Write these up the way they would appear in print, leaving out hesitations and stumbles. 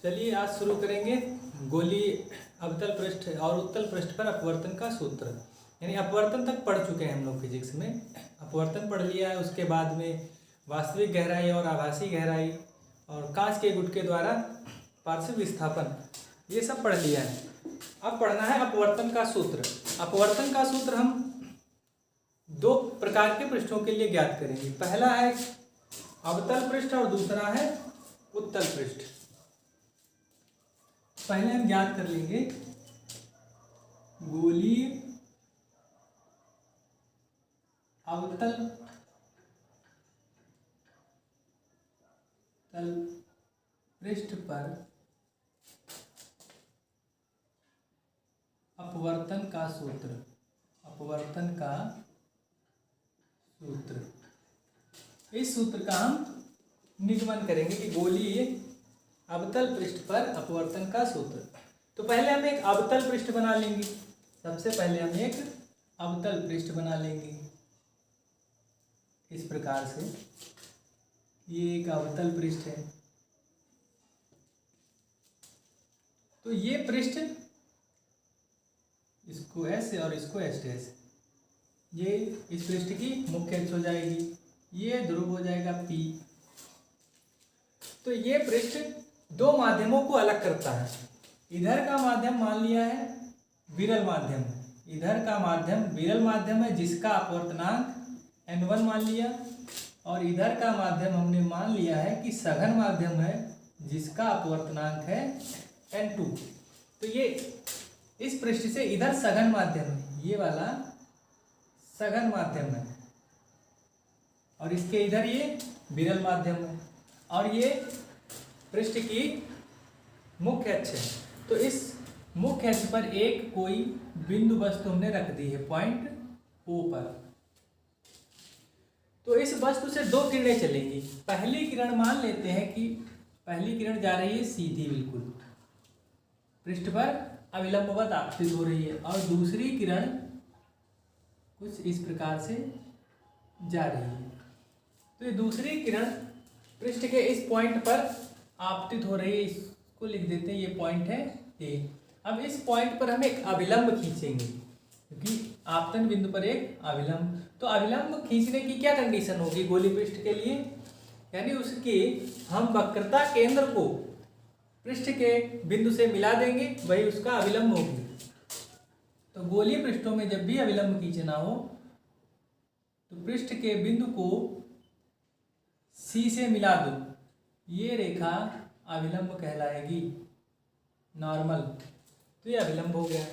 चलिए आज शुरू करेंगे गोली अवतल पृष्ठ और उत्तल पृष्ठ पर अपवर्तन का सूत्र। यानी अपवर्तन तक पढ़ चुके हैं हम लोग फिजिक्स में। अपवर्तन पढ़ लिया है, उसके बाद में वास्तविक गहराई और आभासी गहराई और कांच के गुटके द्वारा पार्श्व विस्थापन, ये सब पढ़ लिया है। अब पढ़ना है अपवर्तन का सूत्र। अपवर्तन का सूत्र हम दो प्रकार के पृष्ठों के लिए ज्ञात करेंगे। पहला है अवतल पृष्ठ और दूसरा है उत्तल पृष्ठ। पहले हम ज्ञात कर लेंगे गोलीय अवतल पृष्ठ पर अपवर्तन का सूत्र। अपवर्तन का सूत्र, इस सूत्र का हम निगमन करेंगे कि गोलीय अवतल पृष्ठ पर अपवर्तन का सूत्र। तो पहले हम एक अवतल पृष्ठ बना लेंगे। सबसे पहले हम एक अवतल पृष्ठ बना लेंगे इस प्रकार से। ये एक अवतल पृष्ठ है। तो ये पृष्ठ, इसको S और इसको S', ये इस पृष्ठ की मुख्य अक्ष हो जाएगी। ये ध्रुव हो जाएगा P। तो ये पृष्ठ दो माध्यमों को अलग करता है। इधर का माध्यम मान लिया है विरल माध्यम। इधर का माध्यम विरल माध्यम है जिसका अपवर्तनांक n1 मान लिया, और इधर का माध्यम हमने मान लिया है कि सघन माध्यम है जिसका अपवर्तनांक है n2। तो ये इस पृष्ठ से इधर सघन माध्यम है, ये वाला सघन माध्यम है, और इसके इधर ये विरल माध्यम है, और ये पृष्ठ की मुख्य अक्ष है। तो इस मुख्य अक्ष पर एक कोई बिंदु वस्तु हमने रख दी है पॉइंट O पर। तो इस वस्तु से दो किरणें चलेंगी। पहली किरण मान लेते हैं कि पहली किरण जा रही है सीधी, बिल्कुल पृष्ठ पर अविलंबवत आपतित हो रही है, और दूसरी किरण कुछ इस प्रकार से जा रही है। तो ये दूसरी किरण पृष्ठ के इस पॉइंट पर आपतित हो रही है। इसको लिख देते हैं, ये पॉइंट है A। अब इस पॉइंट पर हम एक अविलंब खींचेंगे, क्योंकि आपतन बिंदु पर एक अविलंब। तो अविलंब खींचने की क्या कंडीशन होगी गोली पृष्ठ के लिए? यानी उसकी हम वक्रता केंद्र को पृष्ठ के बिंदु से मिला देंगे, वही उसका अविलंब होगी। तो गोलीय पृष्ठों में जब भी अविलंब खींचना हो तो पृष्ठ के बिंदु को C से मिला दो। ये रेखा अविलंब कहलाएगी, नॉर्मल। तो ये अविलंब हो गया।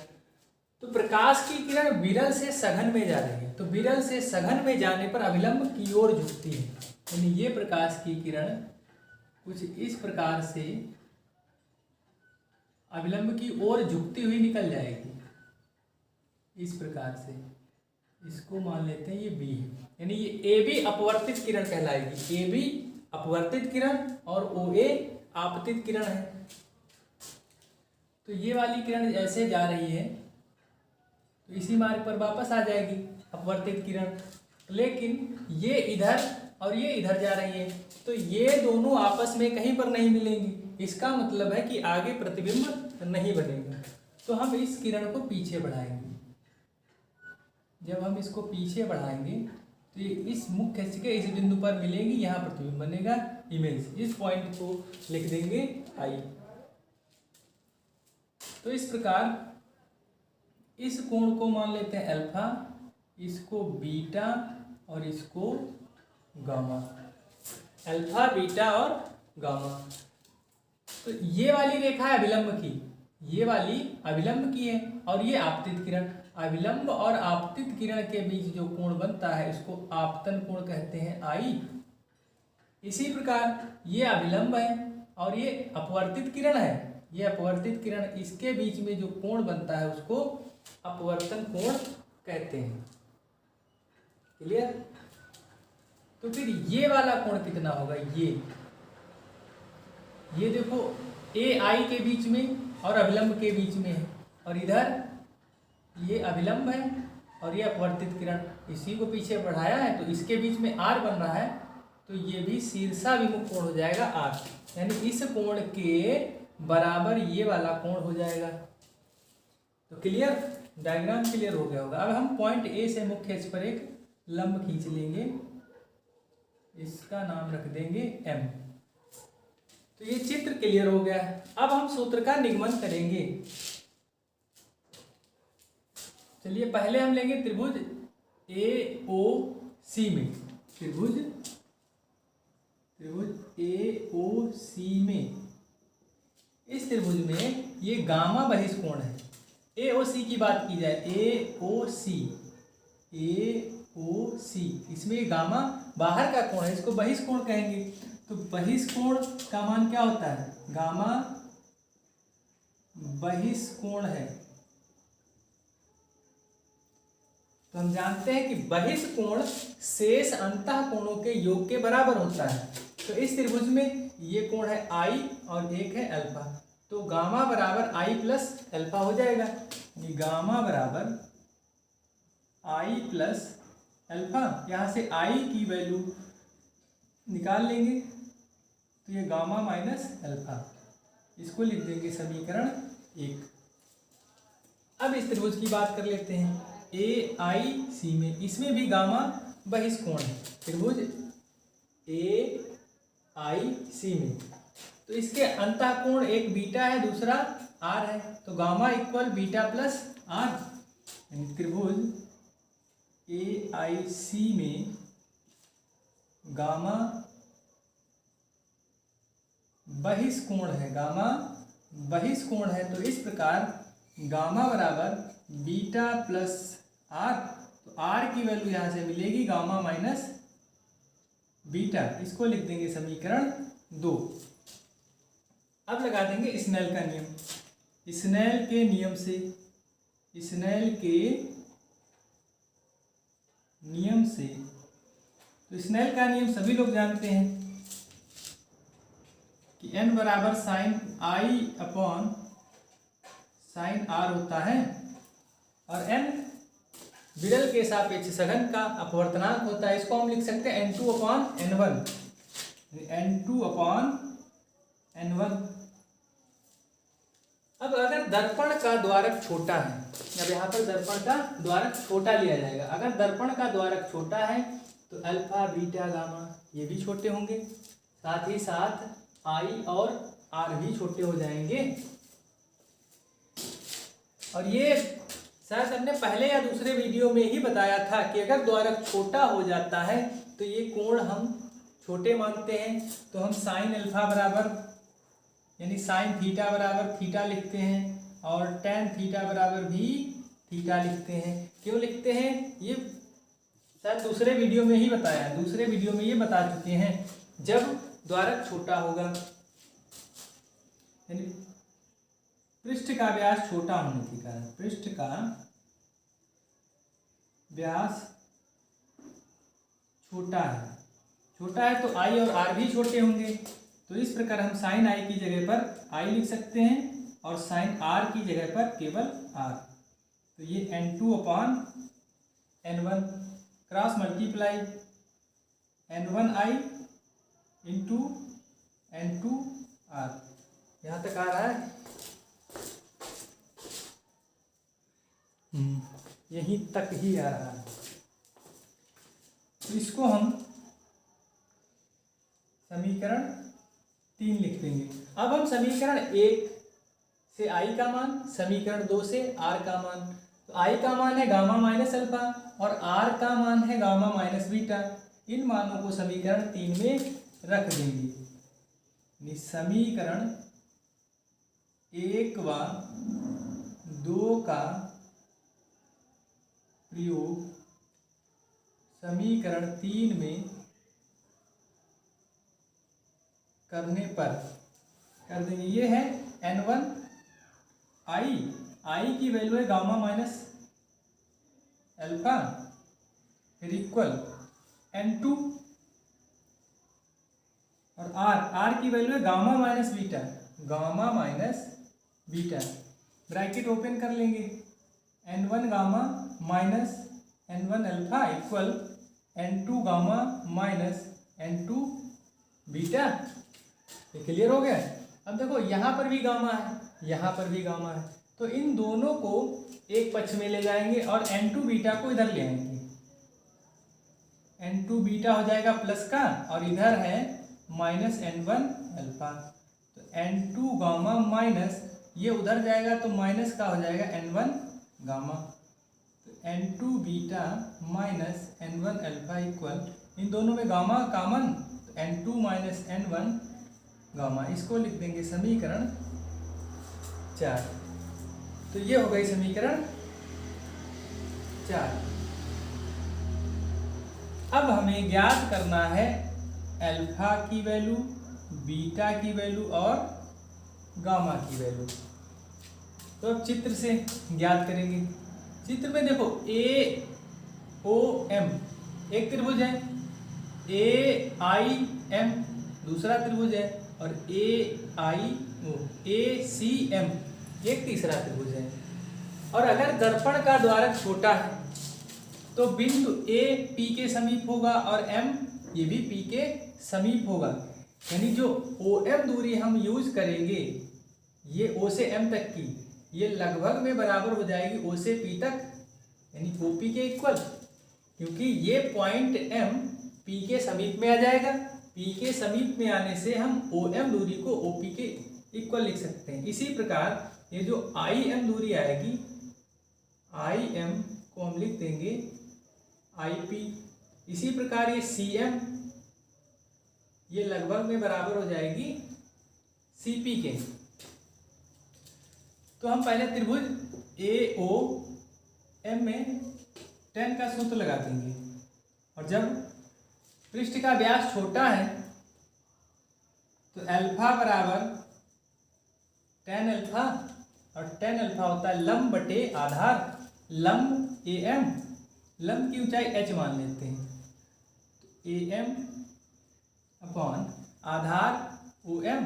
तो प्रकाश की किरण विरल से सघन में जा रही है, तो विरल से सघन में जाने पर अविलंब की ओर झुकती है। यानी ये प्रकाश की किरण कुछ इस प्रकार से अविलंब की ओर झुकती हुई निकल जाएगी, इस प्रकार से। इसको मान लेते हैं ये B है, यानी ये AB अपवर्तित किरण कहलाएगी। AB अपवर्तित किरण और OA आपतित किरण है। तो ये वाली किरण ऐसे जा रही है तो इसी मार्ग पर वापस आ जाएगी अपवर्तित किरण, लेकिन ये इधर और ये इधर जा रही है, तो ये दोनों आपस में कहीं पर नहीं मिलेंगी। इसका मतलब है कि आगे प्रतिबिंब नहीं बनेगा। तो हम इस किरण को पीछे बढ़ाएंगे। जब हम इसको पीछे बढ़ाएंगे तो ये इस मुख्य अक्ष के इस बिंदु पर मिलेगी, यहाँ प्रतिबिंब बनेगा, इमेज। इस पॉइंट को लिख देंगे I। तो इस प्रकार इस कोण को मान लेते हैं अल्फा, इसको बीटा और इसको गामा। अल्फा, बीटा और गामा। तो ये वाली रेखा है अविलंब की, ये वाली अविलंब की है, और ये आपतित किरण। अविलंब और आपतित किरण के बीच जो कोण बनता है इसको आपतन कोण कहते हैं I। इसी प्रकार ये अविलंब है और ये अपवर्तित किरण है। ये अपवर्तित किरण, इसके बीच में जो कोण बनता है उसको अपवर्तन कोण कहते हैं। क्लियर? तो फिर ये वाला कोण कितना होगा? ये देखो AI के बीच में और अविलंब के बीच में है, और इधर ये अविलंब है और ये अपवर्तित किरण। इसी को पीछे बढ़ाया है तो इसके बीच में R बन रहा है, तो ये भी शीर्षाभिमुख कोण हो जाएगा R। यानी इस कोण के बराबर ये वाला कोण हो जाएगा। तो क्लियर, डायग्राम क्लियर हो गया होगा। अब हम पॉइंट ए से मुख्य अक्ष पर एक लंब खींच लेंगे, इसका नाम रख देंगे एम। तो ये चित्र क्लियर हो गया है। अब हम सूत्र का निगमन करेंगे। चलिए पहले हम लेंगे त्रिभुज ए ओ सी में, त्रिभुज ए ओ सी में, इस त्रिभुज में ये गामा बहिष्कोण है। ए ओ सी की बात की जाए, ए ओ सी, इसमें गामा बाहर का कोण है, इसको बहिष्कोण कहेंगे। तो बहिष्कोण का मान क्या होता है, गामा बहिष्कोण है। तो हम जानते हैं कि बहिष्कोण शेष अंतः कोणों के योग के बराबर होता है। तो इस त्रिभुज में ये कोण है आई और एक है अल्फा, तो गामा बराबर आई प्लस अल्फा हो जाएगा। ये गामा बराबर आई प्लस अल्फा, यहाँ से आई की वैल्यू निकाल लेंगे तो ये गामा माइनस अल्फा, इसको लिख देंगे समीकरण 1। अब इस त्रिभुज की बात कर लेते हैं ए आई सी में, इसमें भी गामा बहिष्कोण है। त्रिभुज ए आई सी में तो इसके अंतः कोण एक बीटा है, दूसरा आर है, तो gamma equal beta plus R. त्रिभुज ए आई सी में गामा बहिष्कोण है, गामा बहिष्कोण है। तो इस प्रकार गामा बराबर बीटा प्लस आर, तो आर की वैल्यू यहाँ से मिलेगी गामा माइनस बीटा, इसको लिख देंगे समीकरण 2। अब लगा देंगे स्नेल का नियम। स्नेल के नियम से, स्नेल के नियम से, तो स्नेल का नियम सभी लोग जानते हैं कि n बराबर sine I upon sine R होता है, और n विरल के सापेक्ष सघन का अपवर्तनांक होता है। इसको हम लिख सकते हैं n2 upon n1, n2 upon n1। अब अगर दर्पण का द्वारक छोटा है, अब यहाँ पर दर्पण का द्वारक छोटा लिया जाएगा। अगर दर्पण का द्वारक छोटा है तो अल्फा बीटा गामा ये भी छोटे होंगे, साथ ही साथ आई और आर भी छोटे हो जाएंगे। और ये शायद हमने पहले या दूसरे वीडियो में ही बताया था कि अगर द्वारक छोटा हो जाता है तो ये कोण हम छोटे मानते हैं, तो हम साइन अल्फा बराबर यानी साइन थीटा बराबर थीटा लिखते हैं, और टेन थीटा बराबर भी थीटा लिखते हैं। क्यों लिखते हैं ये शायद दूसरे वीडियो में ही बताया है, दूसरे वीडियो में ये बता चुके हैं। जब द्वारक छोटा होगा यानी पृष्ठ का व्यास छोटा होने के कारण, पृष्ठ का व्यास छोटा है तो आई और आर भी छोटे होंगे। तो इस प्रकार हम साइन आई की जगह पर आई लिख सकते हैं और साइन आर की जगह पर केवल आर। तो ये n2 upon n1 cross multiply n1i into n2r, यहाँ तक आ रहा है, यहीं तक ही आ रहा है। तो इसको हम समीकरण 3 लिख देंगे। अब हम समीकरण 1 से आई का मान, समीकरण 2 से आर का मान। तो आई का मान है गामा माइनस अल्फा और आर का मान है गामा माइनस बीटा। इन मानों को समीकरण 3 में रख देंगे। समीकरण 1 व 2 का प्रयोग समीकरण 3 में करने पर कर देंगे। ये है n1 आई की वैल्यू है गामा माइनस अल्फा, फिर इक्वल n2 और आर की वैल्यू है gamma minus beta, gamma minus beta, bracket open कर लेंगे। n1 gamma minus n1 alpha equal n2 gamma minus n2 beta. ये क्लियर हो गया। अब देखो यहाँ पर भी गामा है, यहाँ पर भी गामा है, तो इन दोनों को एक पक्ष में ले जाएंगे और N2 बीटा को इधर ले आएंगे। N2 बीटा हो जाएगा प्लस का और इधर है माइनस N1 अल्फा। तो N2 गामा माइनस ये उधर जाएगा तो माइनस का हो जाएगा N1 गामा। तो N2 beta minus N1 alpha equal, इन दोनों में गामा कॉमन, तो N2 माइनस N1 गामा। इसको लिख देंगे समीकरण 4। तो ये हो गई समीकरण 4। अब हमें ज्ञात करना है अल्फा की वैल्यू, बीटा की वैल्यू और गामा की वैल्यू। तो अब चित्र से ज्ञात करेंगे। चित्र में देखो ए ओ एम एक त्रिभुज है, ए आई एम दूसरा त्रिभुज है और ए सी एम एक तीसरा त्रिभुज है। और अगर दर्पण का द्वारक छोटा है तो बिंदु ए पी के समीप होगा और एम ये भी पी के समीप होगा। यानी जो ओ एम दूरी हम यूज करेंगे ये ओ से एम तक की, ये लगभग में बराबर हो जाएगी ओ से पी तक, यानी ओ पी के इक्वल, क्योंकि ये पॉइंट एम पी के समीप में आ जाएगा। पी के समीप में आने से हम ओ एम दूरी को ओ पी के इक्वल लिख सकते हैं। इसी प्रकार ये जो आई एम दूरी आएगी, आई एम को हम लिख देंगे आई पी। इसी प्रकार ये सी एम ये लगभग में बराबर हो जाएगी सी पी के। तो हम पहले त्रिभुज ए ओ एम में tan का सूत्र लगा देंगे, और जब पृष्ठ का व्यास छोटा है तो अल्फा बराबर tan अल्फा, और tan अल्फा होता है लंब बटे आधार। लंब ए एम, लंब की ऊंचाई h मान लेते हैं, तो ए एम अपॉन आधार ओ एम।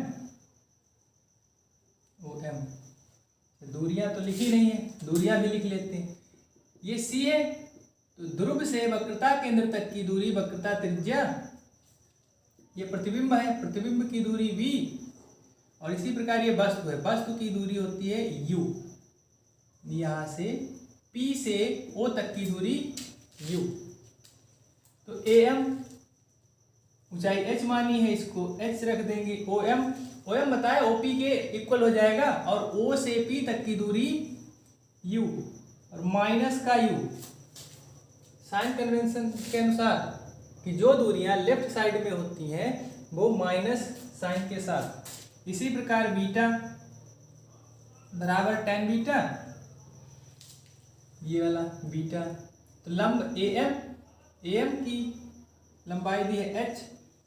दूरियां तो लिखी नहीं है, दूरियां भी लिख लेते हैं। ये सी है तो ध्रुव से वक्रता केंद्र तक की दूरी वक्रता त्रिज्या, ये प्रतिबिंब है, प्रतिबिंब की दूरी v, और इसी प्रकार ये वस्तु है, वस्तु की दूरी होती है u। यहाँ से P से O तक की दूरी u। तो AM ऊंचाई h मानी है, इसको h रख देंगे। OM बताए OP के इक्वल हो जाएगा, और O से P तक की दूरी u और माइनस का u। साइन कन्वेंशन के अनुसार कि जो दूरियां लेफ्ट साइड में होती हैं वो माइनस साइन के साथ। इसी प्रकार बीटा बराबर tan बीटा, ये वाला बीटा। तो लंब एम की लंबाई दी है h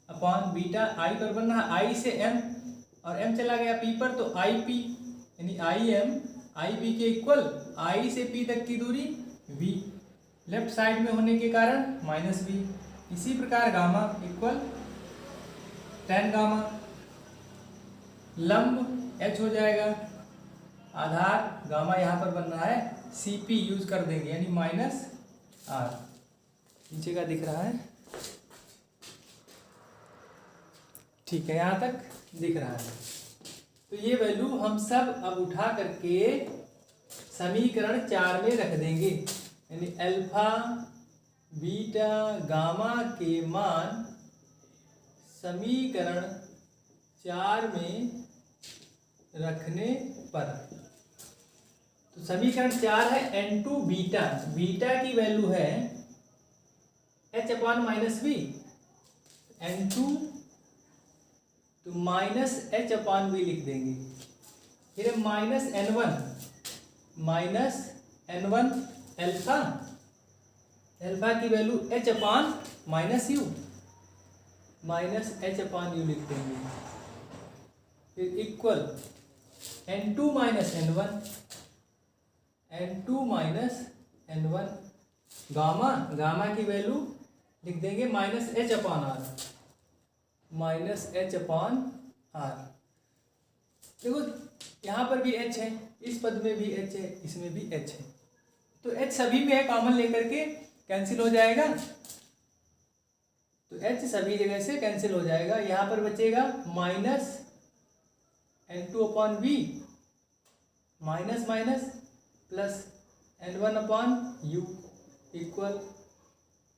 अपॉन बीटा, आई पर बनना है आई से m, और m चला गया p पर, तो आई पी, यानी आई एम आई पी के इक्वल आई से p तक की दूरी v, लेफ्ट साइड में होने के कारण माइनस v। इसी प्रकार गामा इक्वल tan गामा, लंब h हो जाएगा, आधार गामा यहाँ पर बन रहा है सी पी यूज कर देंगे, यानी माइनस आर। नीचे का दिख रहा है, ठीक है, यहाँ तक दिख रहा है। तो ये वैल्यू हम सब अब उठा करके समीकरण 4 में रख देंगे, यानी अल्फा बीटा गामा के मान समीकरण 4 में रखने पर। तो समीकरण 4 है N2 बीटा, बीटा की वैल्यू है h upon minus B, N2 तो माइनस h अपॉन बी लिख देंगे। फिर माइनस n1 अल्फा, अल्फा की value h upon minus U, minus h upon U लिख देंगे। फिर equal n2 minus n1 gamma, gamma की वैल्यू लिख देंगे minus h upon R, minus h upon R. देखो यहाँ पर भी h है, इस पद में भी h है, इसमें भी h है, तो h सभी में है, कॉमन लेकर के कैंसिल हो जाएगा, तो h सभी जगह से कैंसिल हो जाएगा। यहाँ पर बचेगा minus N2 upon V minus minus plus N1 upon U equal,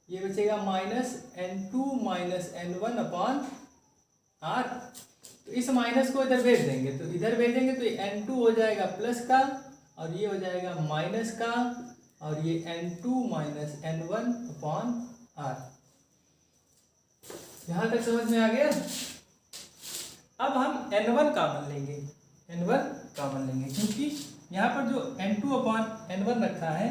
ये बचेगा minus N2 minus N1 upon R। तो इस माइनस को इधर भेज देंगे, तो इधर भेजेंगे तो ये N2 हो जाएगा प्लस का और ये हो जाएगा माइनस का, और ये N2 minus N1 upon R। यहाँ तक समझ में आ गया। अब हम N1 कॉमन लेंगे, N1 कॉमन लेंगे क्योंकि यहाँ पर जो N2 अपॉन N1 रखा है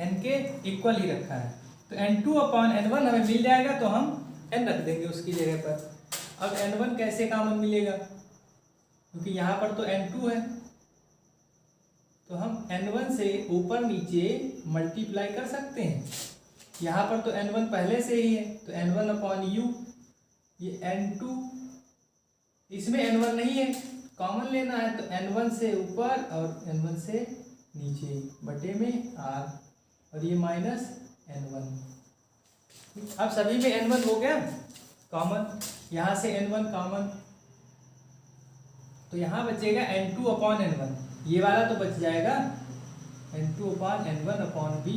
N के इक्वल ही रखा है, तो N2 अपॉन N1 हमें मिल जाएगा, तो हम N रख देंगे उसकी जगह पर। अब N1 कैसे कॉमन मिलेगा, क्योंकि यहाँ पर तो N2 है, तो हम N1 से ऊपर नीचे मल्टीप्लाई कर सकते हैं। यहाँ पर तो N1 पहले से ही है, तो N1 अपॉन U, ये N2, इसमें N1 नहीं है, कॉमन लेना है, तो N1 से ऊपर और N1 से नीचे बटे में R, और ये माइनस N1। अब सभी में N1 हो गया कॉमन, यहाँ से N1 कॉमन, तो यहाँ बचेगा N2 अपॉन N1, ये वाला तो बच जाएगा N2 upon N1 upon B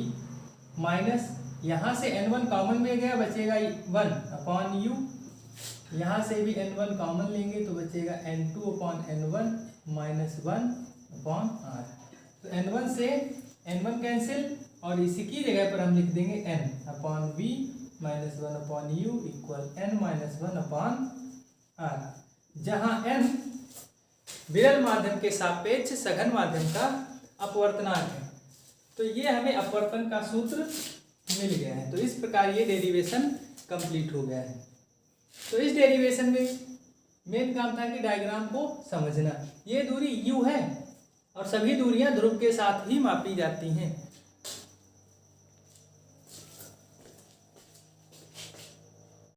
minus, यहाँ से N1 कॉमन में गया, बचेगा 1 अपॉन U, यहाँ से भी N1 कॉमन लेंगे तो बचेगा N2 upon N1 minus 1 upon R। तो N1 से N1 कैंसिल, और इसी की जगह पर हम लिख देंगे N upon V minus 1 upon U equal N minus 1 upon R, जहाँ N विरल माध्यम के सापेक्ष सघन माध्यम का अपवर्तनांक है। तो ये हमें अपवर्तन का सूत्र मिल गया है। तो इस प्रकार ये डेरिवेशन कंप्लीट हो गया है। तो इस डेरिवेशन में मेन काम था कि डायग्राम को समझना। ये दूरी U है और सभी दूरियां ध्रुव के साथ ही मापी जाती हैं।